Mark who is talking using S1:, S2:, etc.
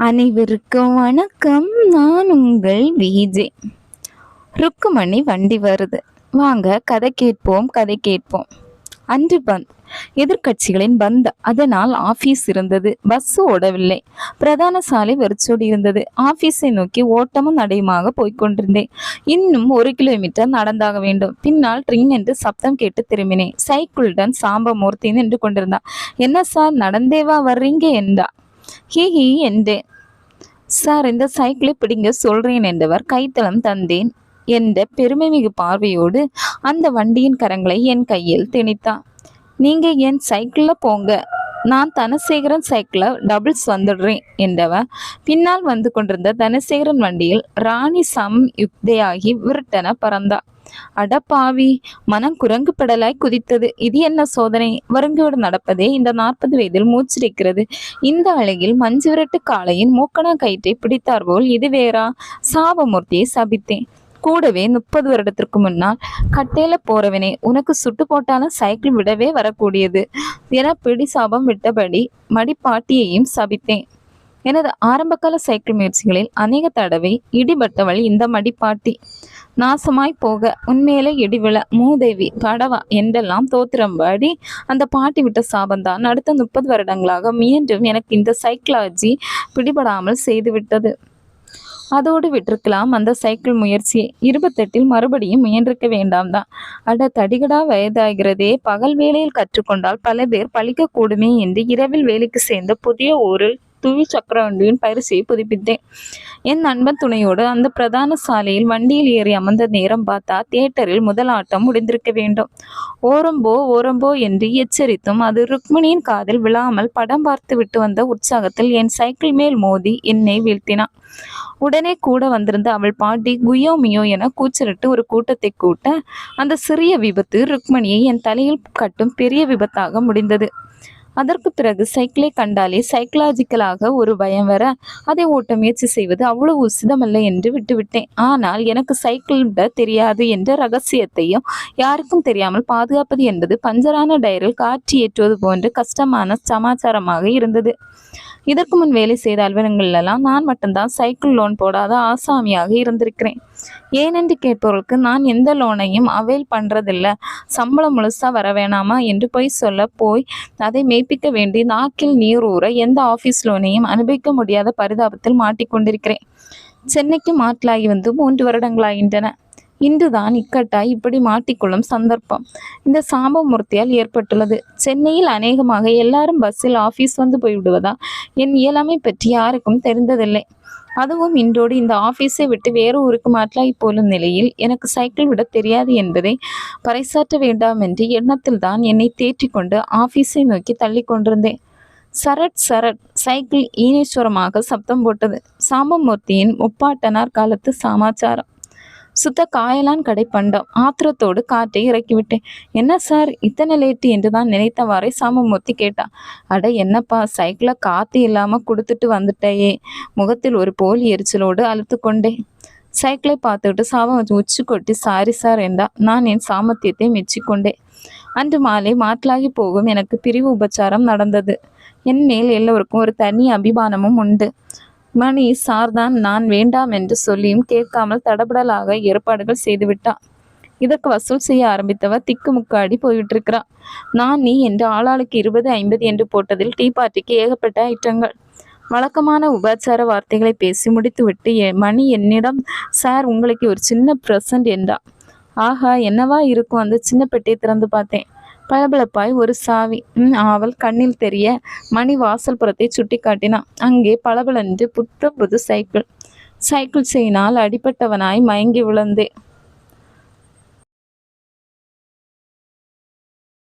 S1: அனைவருக்கும் வணக்கம். நான் உங்கள் விஜே. ருக்குமணி வண்டி வருது, வாங்க கதை கேட்போம். அன்று பந்த், எதிர்கட்சிகளின் பந்த். அதனால் ஆபீஸ் இருந்தது. பஸ் ஓடவில்லை. பிரதான சாலை வெறிச்சோடி இருந்தது. ஆபீஸை நோக்கி ஓட்டமும் நடையுமாக போய்கொண்டிருந்தேன். இன்னும் 1 கிலோமீட்டர் நடந்தாக வேண்டும். பின்னால் ட்ரிங் என்று சப்தம் கேட்டு திரும்பினேன். சைக்கிளுடன் சாம்பமூர்த்தி நின்று கொண்டிருந்தான். என்ன சார், நடந்தேவா வர்றீங்க என்றா. ஹி என்றேன். சார், இந்த சைக்கிளை பிடிங்க சொல்றேன் என்றவர் கைத்தளம் தந்தேன் என்ற பெருமைமிகு பார்வையோடு அந்த வண்டியின் கரங்களை என் கையில் திணித்தான். நீங்க என் சைக்கிள்ல போங்க, நான் தனசேகரன் சைக்கிள டபுள்ஸ் வந்துடுறேன் என்றவர் பின்னால் வந்து கொண்டிருந்த தனசேகரன் வண்டியில் ராணி யுக்தையாகி விருட்டன பறந்தா. அடப்பாவி, மனம் குரங்கு படலாய் குதித்தது. இது என்ன சோதனை? வருங்கோடு நடப்பதே இந்த 40 வயதில் மூச்சிருக்கிறது. இந்த அழகில் மஞ்சு விரட்டு காளையின் மூக்கணா கயிற்றை பிடித்தார் போல் இது வேறா? சாபமூர்த்தியை சபித்தேன். கூடவே 30 வருடத்திற்கு முன்னால் கட்டையில போறவனே, உனக்கு சுட்டு போட்டாலும் சைக்கிள் விடவே வரக்கூடியது என பிடி சாபம் விட்டபடி மடிப்பாட்டியையும் சபித்தேன். எனது ஆரம்பகால சைக்கிள் முயற்சிகளில் அநேக தடவை இடிபட்டவள் இந்த மடிப்பாட்டி. நாசமாய் போக, உண்மையிலே இடிவிழ, மூதேவி, படவா என்றெல்லாம் தோத்திரம்பாடி அந்த பாட்டி விட்ட சாபந்தான் அடுத்த 30 வருடங்களாக மீண்டும் எனக்கு இந்த சைக்கிளாஜி பிடிபடாமல் செய்துவிட்டது. அதோடு விட்டிருக்கலாம் அந்த சைக்கிள் முயற்சியை. 28 மறுபடியும் முயன்றிருக்க வேண்டாம் தான். அட தடிகடா, வயதாகிறதே. பகல் வேளையில் கற்றுக்கொண்டால் பல பேர் பழிக்க கூடுமே என்று இரவில் வேலைக்கு சேர்ந்த புதிய ஒரு துவி சக்கர வண்டியின் பரிசையை புதுப்பித்தேன். என் நண்பன் துணையோடு அந்த பிரதான சாலையில் வண்டியில் ஏறி அமர்ந்த நேரம் பார்த்தா தியேட்டரில் முதல் ஆட்டம் முடிந்திருக்க வேண்டும். ஓரம்போ என்று எச்சரித்தும் அது ருக்மிணியின் காதில் விழாமல் படம் பார்த்து விட்டு வந்த உற்சாகத்தில் என் சைக்கிள் மேல் மோதி என்னை வீழ்த்தினான். உடனே கூட வந்திருந்த அவள் பாட்டி குயோ மியோ என கூச்சலிட்டு ஒரு கூட்டத்தை கூட்ட அந்த சிறிய விபத்து ருக்மிணியை என் தலையில் கட்டும் பெரிய விபத்தாக முடிந்தது. அதற்கு பிறகு சைக்கிளை கண்டாலே சைக்கலாஜிக்கலாக ஒரு பயம் வர அதை ஓட்ட முயற்சி செய்வது அவ்வளவு உசிதமல்ல என்று விட்டுவிட்டேன். ஆனால் எனக்கு சைக்கிள் விட தெரியாது என்ற ரகசியத்தையும் யாருக்கும் தெரியாமல் பாதுகாப்பது என்பது பஞ்சரான டயரில் காற்று ஏற்றுவது போன்ற கஷ்டமான சமாச்சாரமாக இருந்தது. இதற்கு முன் வேலை செய்த அலுவலகங்களெல்லாம் நான் மட்டும்தான் சைக்கிள் லோன் போடாத ஆசாமியாக இருந்திருக்கிறேன். ஏனென்று கேட்பவர்களுக்கு நான் எந்த லோனையும் அவைல் பண்றதில்லை, சம்பளம் முழுசா வர வேணாமா என்று பொய் சொல்ல போய் அதை மெய்ப்பிக்க வேண்டி நாக்கில் நீர் ஊற எந்த ஆபீஸ் லோனையும் அனுபவிக்க முடியாத பரிதாபத்தில் மாட்டிக்கொண்டிருக்கிறேன். சென்னைக்கு மாற்றலாகி வந்து 3 வருடங்களாகின்றன. இன்றுதான் இக்கட்டாய் இப்படி மாட்டிக்கொள்ளும் சந்தர்ப்பம் இந்த சாம்பமூர்த்தியால் ஏற்பட்டுள்ளது. சென்னையில் அநேகமாக எல்லாரும் பஸ்ஸில் ஆபீஸ் வந்து போய்விடுவதா என் இயலாமை பற்றி யாருக்கும் தெரிந்ததில்லை. அதுவும் இன்றோடு இந்த ஆபீஸை விட்டு வேறு ஊருக்கு மாற்றலாகி போலும் நிலையில் எனக்கு சைக்கிள் விட தெரியாது என்பதை பறைசாற்ற வேண்டாம் என்று எண்ணத்தில் தான் என்னை தேற்றி கொண்டு ஆபீஸை நோக்கி தள்ளி கொண்டிருந்தேன். சரட் சைக்கிள் ஈனேஸ்வரமாக சப்தம் போட்டது. சாம்பமூர்த்தியின் முப்பாட்டனார் காலத்து சமாச்சாரம். சுத்த காயலான் கடை பண்டம். ஆத்திரத்தோடு காற்றை இறக்கிவிட்டேன். என்ன சார், இத்தனை லேட்டு என்று தான் நினைத்தவாறே சாம்பமூர்த்தி கேட்டான். அட என்னப்பா, சைக்கிளை காற்று இல்லாமல் கொடுத்துட்டு வந்துட்டேயே. முகத்தில் ஒரு போலி எரிச்சலோடு அழுத்து கொண்டேன். சைக்கிளை பார்த்துக்கிட்டு சாபம் உச்சி கொட்டி சாரி சார் என்றா. நான் என் சாமர்த்தியத்தை மெச்சிக்கொண்டேன். அன்று மாலை மாற்றலாகி போகும் எனக்கு பிரிவு உபச்சாரம் நடந்தது. என் மேல் எல்லோருக்கும் ஒரு தனி அபிமானமும் உண்டு. மணி சார்தான் நான் வேண்டாம் என்று சொல்லியும் கேட்காமல் தடபடலாக ஏற்பாடுகள் செய்துவிட்டான். இதற்கு வசூல் செய்ய ஆரம்பித்தவர் திக்குமுக்காடி போயிட்டு நான் நீ என்று ஆளாளுக்கு 20, 50 என்று போட்டதில் டீ பார்ட்டிக்கு ஏகப்பட்ட ஐட்டங்கள். வழக்கமான உபாச்சார வார்த்தைகளை பேசி முடித்துவிட்டு மணி என்னிடம், சார், உங்களுக்கு ஒரு சின்ன பிரசன்ட் என்றா. ஆஹா, என்னவா இருக்கும்? அந்த சின்ன பெட்டியை திறந்து பார்த்தேன். பளபளப்பாய் ஒரு சாவி. அவள் கண்ணில் தெரிய மணி வாசல் புறத்தை சுட்டி காட்டினான். அங்கே பளபளன்று புத்த புது சைக்கிள் செயினால் அடிப்பட்டவனாய் மயங்கி விழுந்தேன்.